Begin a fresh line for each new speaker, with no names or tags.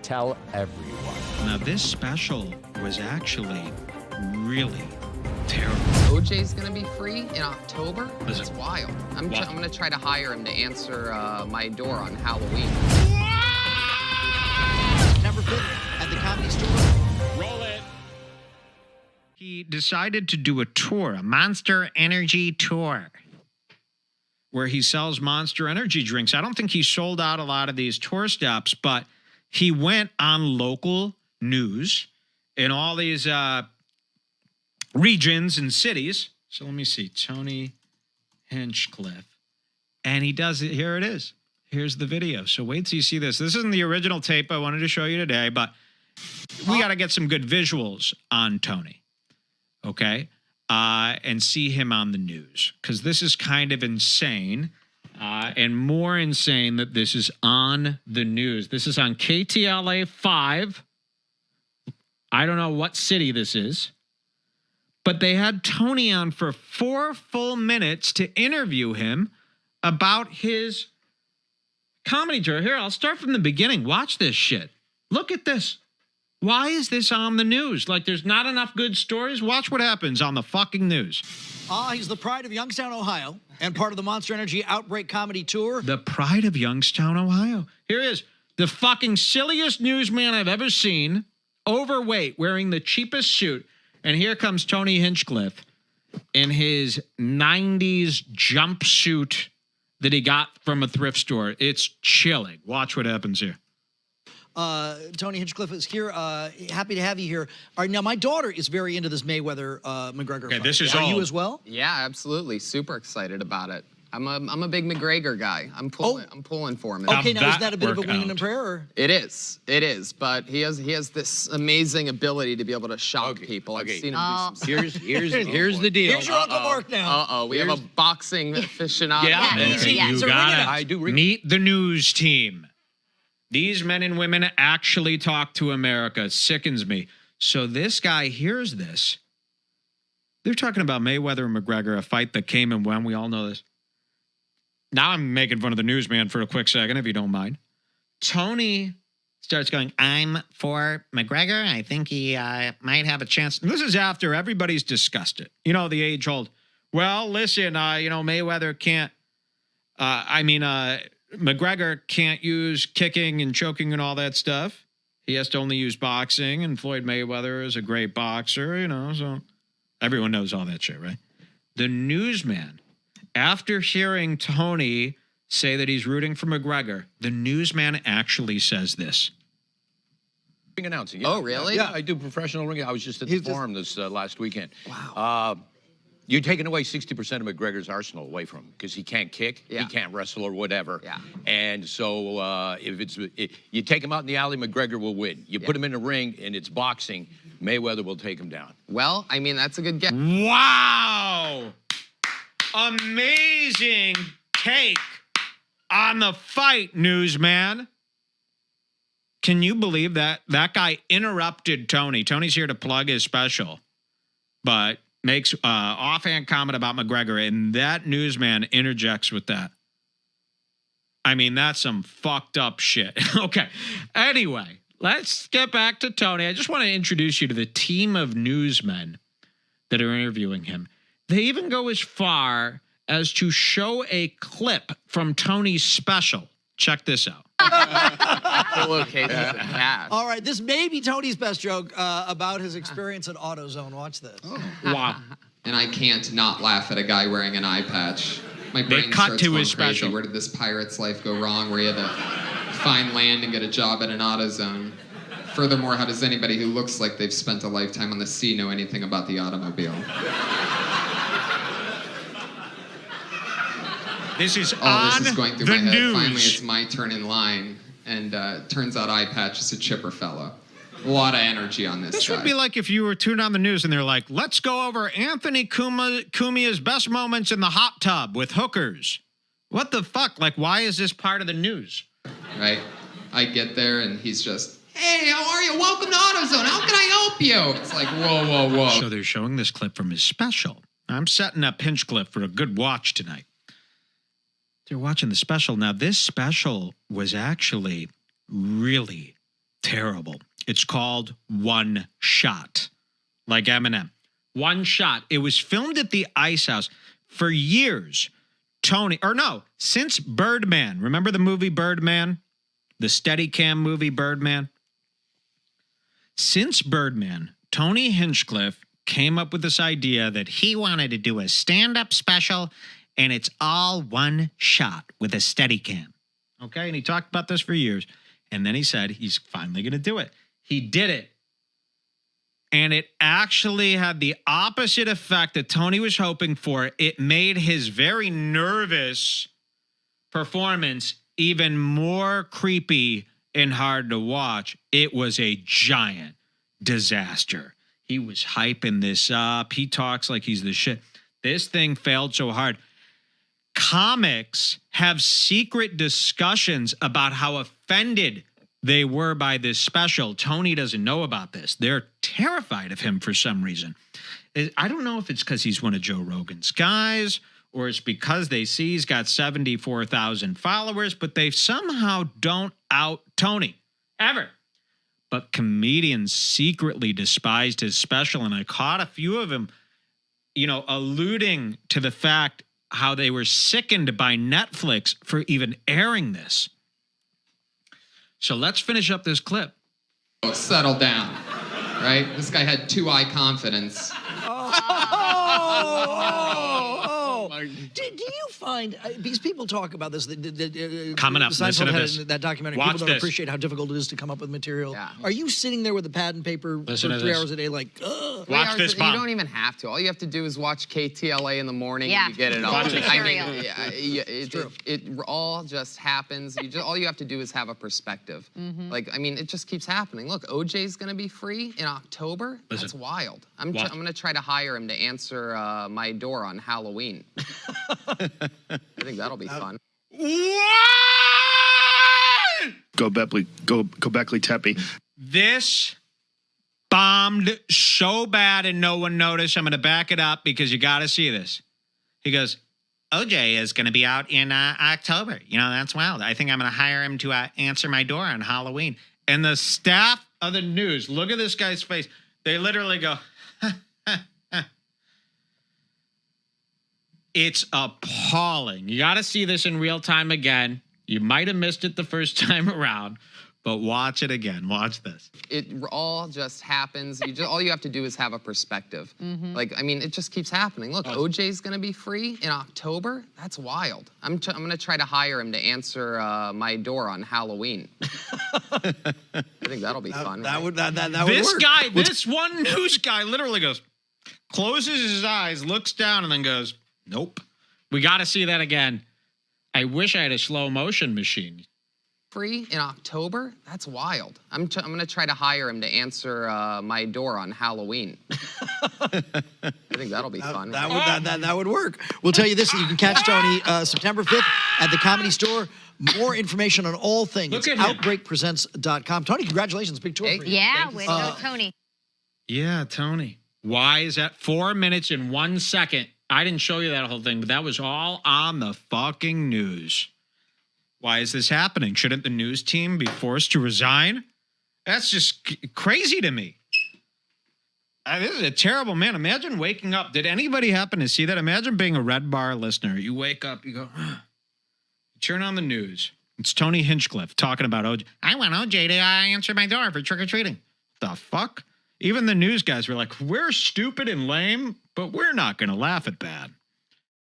tell everyone.
Now, this special was actually really terrible.
OJ's gonna be free in October?
Is
That's
it?
wild. I'm gonna try to hire him to answer my door on Halloween.
September 5th at the Comedy Store.
Roll it. He decided to do a tour, a Monster Energy tour, where he sells Monster Energy drinks. I don't think he sold out a lot of these tour stops, but he went on local news in all these regions and cities. So let me see, Tony Hinchcliffe. And he does it. Here it is. Here's the video. So wait till you see this. This isn't the original tape I wanted to show you today, but we got to get some good visuals on Tony. Okay? And see him on the news, because this is kind of insane, and more insane that this is on the news. This is on KTLA 5. I don't know what city this is, but they had Tony on for 4 full minutes to interview him about his comedy tour. Here, I'll start from the beginning. Watch this shit. Look at this. Why is this on the news? Like, there's not enough good stories? Watch what happens on the fucking news.
He's the pride of Youngstown, Ohio, and part of the Monster Energy Outbreak Comedy Tour.
The pride of Youngstown, Ohio. Here he is. The fucking silliest newsman I've ever seen. Overweight, wearing the cheapest suit. And here comes Tony Hinchcliffe in his 90s jumpsuit that he got from a thrift store. It's chilling. Watch what happens here.
Tony Hinchcliffe is here. Happy to have you here. All right, now my daughter is very into this Mayweather McGregor fight.
This is
Are
all.
you as well?
Yeah, absolutely. Super excited about it. I'm a big McGregor guy. I'm pulling for him.
Okay, now is
that
that a bit of a
work
wing
out?
and a prayer? Or?
It is. But he has this amazing ability to be able to shock people. I've seen him do some.
Here's the deal.
Here's your Uncle Mark now.
We have a boxing aficionado.
Yeah,
easy.
You
So
got
ring it
it.
out.
I do.
Meet the news team. These men and women actually talk to America. It sickens me. So this guy hears this. They're talking about Mayweather and McGregor, a fight that came and went. We all know this. Now I'm making fun of the newsman for a quick second, if you don't mind. Tony starts going, I'm for McGregor. I think he might have a chance. And this is after everybody's discussed it. You know, the age-old, well, listen, Mayweather can't, McGregor can't use kicking and choking and all that stuff. He has to only use boxing, and Floyd Mayweather is a great boxer, so everyone knows all that shit, right? The newsman, after hearing Tony say that he's rooting for McGregor, the newsman actually says this.
Ring announcing.
Oh, really?
Yeah, I do professional ring. I was just at the forum this last weekend.
Wow.
You're taking away 60% of McGregor's arsenal away from him because he can't kick,
Yeah.
he can't wrestle or whatever.
Yeah.
And so you take him out in the alley, McGregor will win. You put him in the ring and it's boxing, Mayweather will take him down.
Well, that's a good guess.
Wow. Amazing take on the fight, newsman. Can you believe that? That guy interrupted Tony. Tony's here to plug his special, but makes offhand comment about McGregor, and that newsman interjects with that. I mean, that's some fucked up shit. Okay. Anyway, let's get back to Tony. I just want to introduce you to the team of newsmen that are interviewing him. They even go as far as to show a clip from Tony's special. Check this out.
All right, this may be Tony's best joke about his experience at AutoZone. Watch this.
Wow.
And I can't not laugh at a guy wearing an eye patch. My brain
cut
starts
to
going
his
crazy.
special.
Where did this pirate's life go wrong where he had to find land and get a job at an AutoZone? Furthermore, how does anybody who looks like they've spent a lifetime on the sea know anything about the automobile?
This is
All
on
this is going through
the
my head.
news.
Finally, it's my turn in line. And turns out Eye Patch is a chipper fellow. A lot of energy on this
This
guy.
would be like if you were tuned on the news and they're like, let's go over Anthony Cumia's best moments in the hot tub with hookers. What the fuck? Like, why is this part of the news?
Right? I get there and he's just, hey, how are you? Welcome to AutoZone. How can I help you? It's like, whoa, whoa, whoa.
So they're showing this clip from his special. I'm setting up Hinchcliffe for a good watch tonight. They're watching the special. Now, this special was actually really, terrible. It's called One Shot, like Eminem. One Shot. It was filmed at the Ice House for years. Since Birdman. Remember the movie Birdman? The Steadicam movie Birdman? Since Birdman, Tony Hinchcliffe came up with this idea that he wanted to do a stand-up special, and it's all one shot with a Steadicam. Okay, and he talked about this for years. And then he said he's finally going to do it. He did it. And it actually had the opposite effect that Tony was hoping for. It made his very nervous performance even more creepy and hard to watch. It was a giant disaster. He was hyping this up. He talks like he's the shit. This thing failed so hard. Comics have secret discussions about how offended they were by this special. Tony doesn't know about this. They're terrified of him for some reason. I don't know if it's because he's one of Joe Rogan's guys or it's because they see he's got 74,000 followers, but they somehow don't out Tony ever. But comedians secretly despised his special, and I caught a few of them, alluding to the fact how they were sickened by Netflix for even airing this. So let's finish up this clip.
Settle down, right? This guy had 2-eye confidence.
Do you find, because people talk about this,
coming up, listen to
had
this.
That documentary,
Watch
people don't
this.
appreciate how difficult it is to come up with material.
Yeah.
Are you sitting there with a pad and paper
Listen
for
to
3
this.
hours a day like, ugh?
Watch this,
You
Bob.
don't even have to. All you have to do is watch KTLA in the morning
Yeah.
and you get it all.
Watch it.
It all just happens. All you have to do is have a perspective. It just keeps happening. Look, OJ's going to be free in October. That's
Listen.
wild. I'm
Watch.
going to try to hire him to answer my door on Halloween. I think that'll be fun.
Go Beckley Tepe.
This bombed so bad and no one noticed. I'm going to back it up because you got to see this. He goes, OJ is going to be out in October. That's wild. I think I'm going to hire him to answer my door on Halloween. And the staff of the news, look at this guy's face. They literally go, It's appalling. You got to see this in real time again. You might have missed it the first time around, but watch it again. Watch this.
It all just happens. All you have to do is have a perspective. It just keeps happening. Look, OJ's going to be free in October. That's wild. I'm going to try to hire him to answer my door on Halloween. I think that'll be fun.
That
right?
would
This
work.
guy, this one news guy literally goes, closes his eyes, looks down, and then goes, nope. We got to see that again. I wish I had a slow motion machine.
Free in October? That's wild. I'm going to try to hire him to answer my door on Halloween. I think that'll be fun. right?
That would work. We'll tell you this: you can catch Tony September 5th at the Comedy Store. More information on all things.
Look at him.
Outbreakpresents.com. Tony, congratulations! Big tour.
Hey,
for you.
Yeah,
Thank you
with
so
no
much.
Tony.
Yeah, Tony. Why is that 4 minutes and 1 second? I didn't show you that whole thing, but that was all on the fucking news. Why is this happening? Shouldn't the news team be forced to resign? That's just crazy to me. This is a terrible man. Imagine waking up. Did anybody happen to see that? Imagine being a Redbar listener. You wake up, you go, you turn on the news. It's Tony Hinchcliffe talking about OJ. I want OJ to answer my door for trick-or-treating. The fuck? Even the news guys were like, we're stupid and lame, but we're not going to laugh at that.